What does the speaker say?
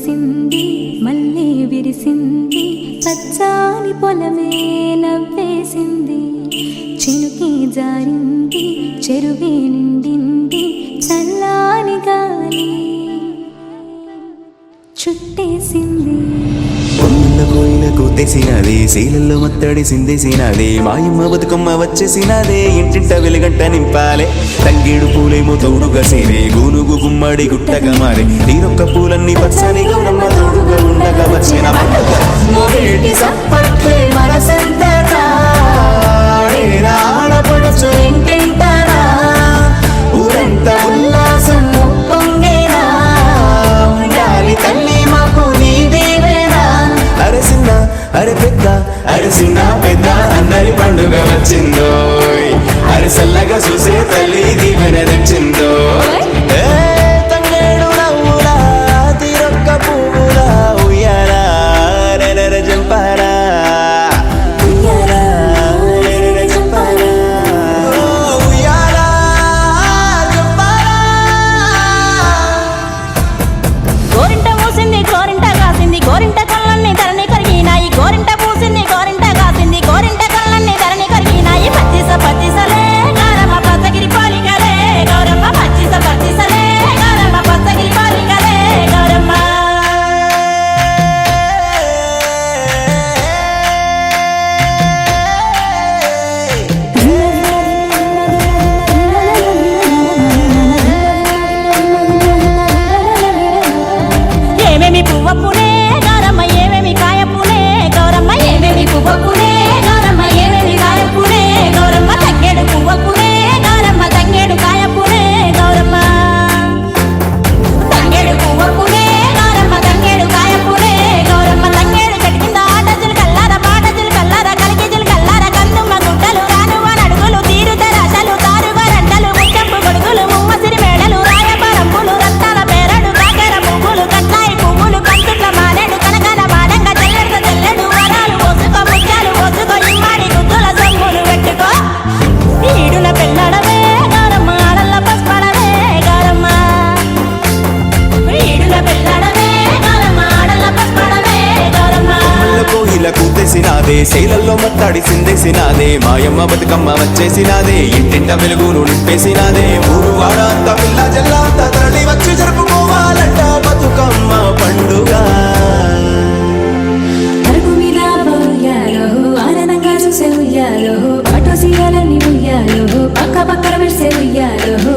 మురిసింది మళ్ళీ విరిసింది పచ్చాని పొలమే నవ్వేసింది చినుకే జారింది చెరువే నిండింది చల్లాని గాలి చుట్టేసింది కోయిలకు తెసినది శీలల్లో మత్తడి సిందేసినది మాయమ్మ బతుకమ్మ వచ్చేసినదే ఇంటింట వెలుగంట నింపాలే తంగేడు పూలేమో తోడుగా సేరే గూనుగు గుమ్మడి గుట్టగా మారే తీరొక్క పూలన్నీ పచ్చని గౌరమ్మ తోడుగా ఉండగా వచ్చిన ఊరంతా ఉల్లాసం పొంగేనా ఉండాలి తల్లి మాకు నీదేవేనా అరే చిన్న అరే పెద్ద అరే చిన్న పెద్ద అందరి పండుగ వచ్చిందో అరే చల్లగా చూసే తల్లి దీవెన తెచ్చిందో తంగేడు నవ్వులా తీరొక్క పువ్వులా ఉయ్యాలా నెనర జంపారా గోరింట కళ్ళన్నీ ధరణి కరిగినాయి గోరింట పూసింది గోరింట కాసింది గోరింట కళ్ళన్నీ ధరణి కరిగినాయి పచ్చిసలే గౌరమ్మ పచ్చగిరి పాలికలే గౌరమ్మ పచ్చిసలే గౌరమ్మ పచ్చగిరి పాలికలే గౌరమ్మ ఏమేమి పువ్వప్పునే శైలల్లో మత్తాడి సిందేసినాదే మాయమ్మ బతుకమ్మ వచ్చేసినాదే ఇంటింట వెలుగును నింపేసినాదే ఊరు వాడ అంత పిల్ల జల్లా అంత తరలి వచ్చి జరుపుకోవాలంట బతుకమ్మ పండుగ ఆనందంగా చూసే ఉయ్యాలో పట్టు సీరలన్నీ ఉయ్యాలో పక్క పక్కన మెరిసే ఉయ్యాలో